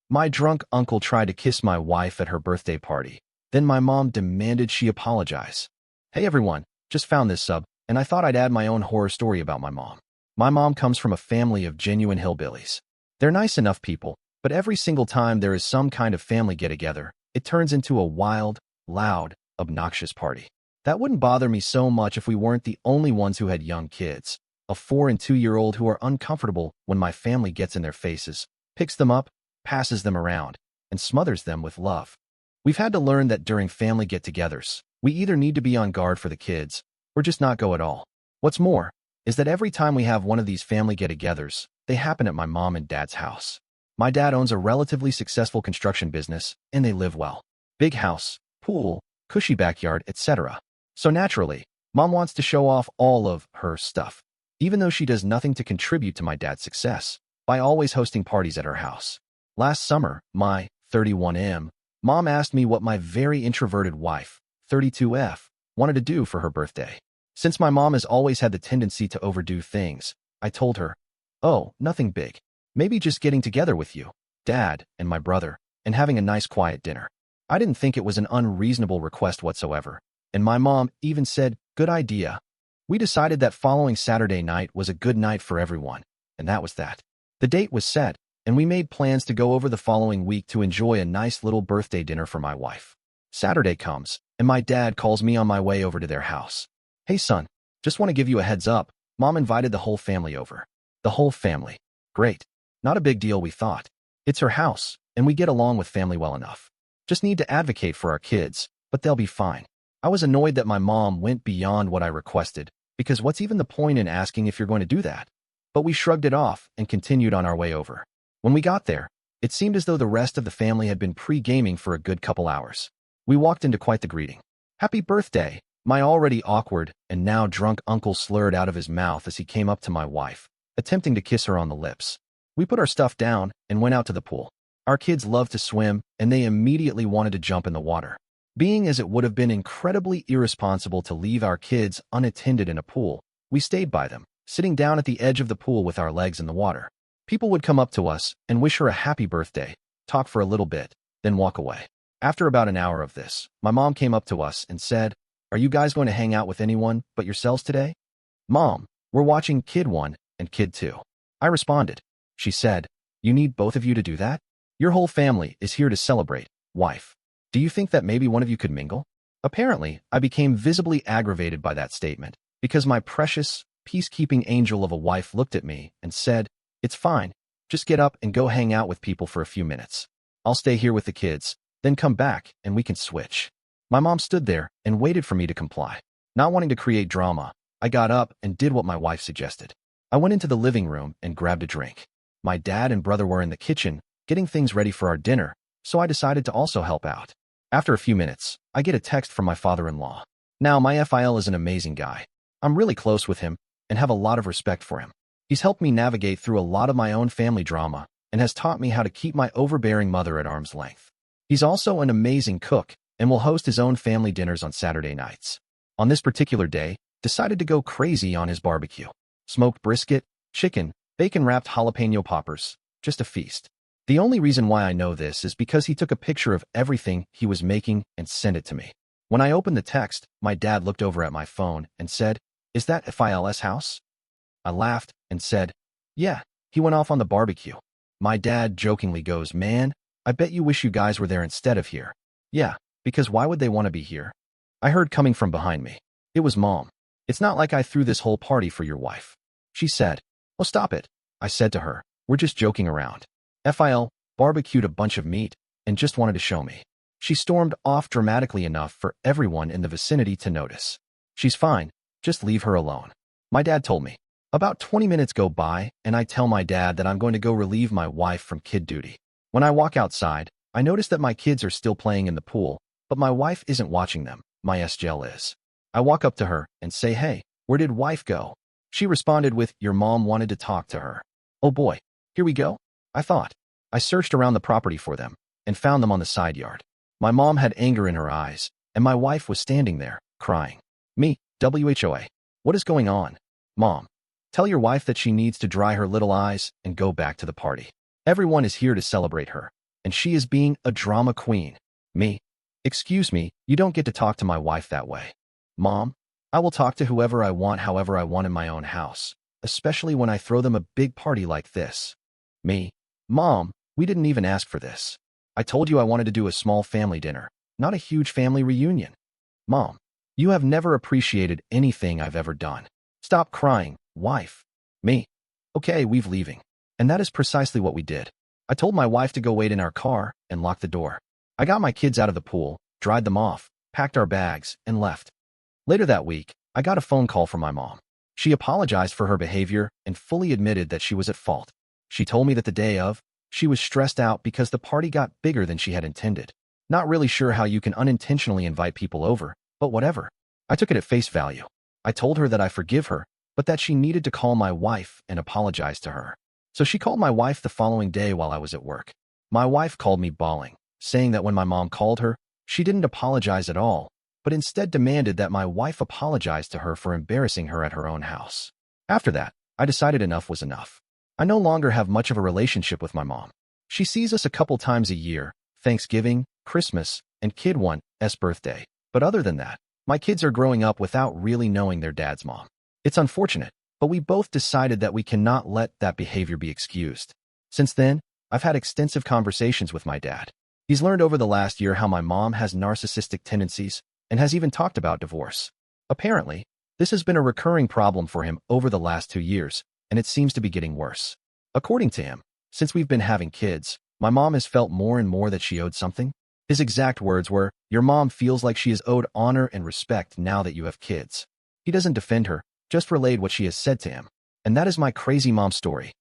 My drunk uncle tried to kiss my wife at her birthday party. Then my mom demanded she apologize. Hey everyone, just found this sub, and I thought I'd add my own horror story about my mom. My mom comes from a family of genuine hillbillies. They're nice enough people, but every single time there is some kind of family get-together, it turns into a wild, loud, obnoxious party. That wouldn't bother me so much if we weren't the only ones who had young kids, a 4- and 2-year-old who are uncomfortable when my family gets in their faces, picks them up, passes them around, and smothers them with love. We've had to learn that during family get-togethers, we either need to be on guard for the kids, or just not go at all. What's more, is that every time we have one of these family get-togethers, they happen at my mom and dad's house. My dad owns a relatively successful construction business, and they live well. Big house, pool, cushy backyard, etc. So naturally, mom wants to show off all of her stuff, even though she does nothing to contribute to my dad's success, by always hosting parties at her house. Last summer, my 31M, mom asked me what my very introverted wife, 32F, wanted to do for her birthday. Since my mom has always had the tendency to overdo things, I told her, "Oh, nothing big. Maybe just getting together with you, Dad, and my brother, and having a nice quiet dinner." I didn't think it was an unreasonable request whatsoever, and my mom even said, "Good idea." We decided that following Saturday night was a good night for everyone, and that was that. The date was set, and we made plans to go over the following week to enjoy a nice little birthday dinner for my wife. Saturday comes, and my dad calls me on my way over to their house. "Hey son, just want to give you a heads up, Mom invited the whole family over." The whole family. Great. Not a big deal, we thought. It's her house, and we get along with family well enough. Just need to advocate for our kids, but they'll be fine. I was annoyed that my mom went beyond what I requested, because what's even the point in asking if you're going to do that? But we shrugged it off and continued on our way over. When we got there, it seemed as though the rest of the family had been pre-gaming for a good couple hours. We walked into quite the greeting. "Happy birthday," my already awkward and now drunk uncle slurred out of his mouth as he came up to my wife, attempting to kiss her on the lips. We put our stuff down and went out to the pool. Our kids love to swim, and they immediately wanted to jump in the water. Being as it would have been incredibly irresponsible to leave our kids unattended in a pool, we stayed by them, sitting down at the edge of the pool with our legs in the water. People would come up to us and wish her a happy birthday, talk for a little bit, then walk away. After about an hour of this, my mom came up to us and said, "Are you guys going to hang out with anyone but yourselves today?" "Mom, we're watching Kid 1 and Kid 2. I responded. She said, "You need both of you to do that? Your whole family is here to celebrate, wife. Do you think that maybe one of you could mingle?" Apparently, I became visibly aggravated by that statement, because my precious, peacekeeping angel of a wife looked at me and said, "It's fine. Just get up and go hang out with people for a few minutes. I'll stay here with the kids, then come back and we can switch." My mom stood there and waited for me to comply. Not wanting to create drama, I got up and did what my wife suggested. I went into the living room and grabbed a drink. My dad and brother were in the kitchen, getting things ready for our dinner, so I decided to also help out. After a few minutes, I get a text from my father-in-law. Now, my FIL is an amazing guy. I'm really close with him and have a lot of respect for him. He's helped me navigate through a lot of my own family drama and has taught me how to keep my overbearing mother at arm's length. He's also an amazing cook and will host his own family dinners on Saturday nights. On this particular day, decided to go crazy on his barbecue. Smoked brisket, chicken, bacon-wrapped jalapeno poppers, just a feast. The only reason why I know this is because he took a picture of everything he was making and sent it to me. When I opened the text, my dad looked over at my phone and said, "Is that FIL's house?" I laughed and said, "Yeah, he went off on the barbecue." My dad jokingly goes, "Man, I bet you wish you guys were there instead of here." "Yeah, because why would they want to be here?" I heard coming from behind me. It was Mom. "It's not like I threw this whole party for your wife." She said, "Oh, stop it." I said to her, "We're just joking around. FIL barbecued a bunch of meat and just wanted to show me." She stormed off dramatically enough for everyone in the vicinity to notice. "She's fine, just leave her alone," my dad told me. About 20 minutes go by, and I tell my dad that I'm going to go relieve my wife from kid duty. When I walk outside, I notice that my kids are still playing in the pool, but my wife isn't watching them. My SGL is. I walk up to her and say, "Hey, where did wife go?" She responded with, "Your mom wanted to talk to her." Oh boy, here we go, I thought. I searched around the property for them and found them on the side yard. My mom had anger in her eyes, and my wife was standing there, crying. Me, WHOA. What is going on? Mom, tell your wife that she needs to dry her little eyes and go back to the party. Everyone is here to celebrate her, and she is being a drama queen. Me? Excuse me, you don't get to talk to my wife that way. Mom, I will talk to whoever I want however I want in my own house, especially when I throw them a big party like this. Me? Mom, we didn't even ask for this. I told you I wanted to do a small family dinner, not a huge family reunion. Mom, you have never appreciated anything I've ever done. Stop crying, wife. Me? Okay, we've leaving. And that is precisely what we did. I told my wife to go wait in our car and lock the door. I got my kids out of the pool, dried them off, packed our bags, and left. Later that week, I got a phone call from my mom. She apologized for her behavior and fully admitted that she was at fault. She told me that the day of, she was stressed out because the party got bigger than she had intended. Not really sure how you can unintentionally invite people over, but whatever. I took it at face value. I told her that I forgive her, but that she needed to call my wife and apologize to her. So she called my wife the following day while I was at work. My wife called me bawling, saying that when my mom called her, she didn't apologize at all, but instead demanded that my wife apologize to her for embarrassing her at her own house. After that, I decided enough was enough. I no longer have much of a relationship with my mom. She sees us a couple times a year, Thanksgiving, Christmas, and kid one's birthday. But other than that, my kids are growing up without really knowing their dad's mom. It's unfortunate, but we both decided that we cannot let that behavior be excused. Since then, I've had extensive conversations with my dad. He's learned over the last year how my mom has narcissistic tendencies and has even talked about divorce. Apparently, this has been a recurring problem for him over the last 2 years, and it seems to be getting worse. According to him, since we've been having kids, my mom has felt more and more that she owed something. His exact words were, "Your mom feels like she is owed honor and respect now that you have kids." He doesn't defend her, just relayed what she has said to him. And that is my crazy mom story.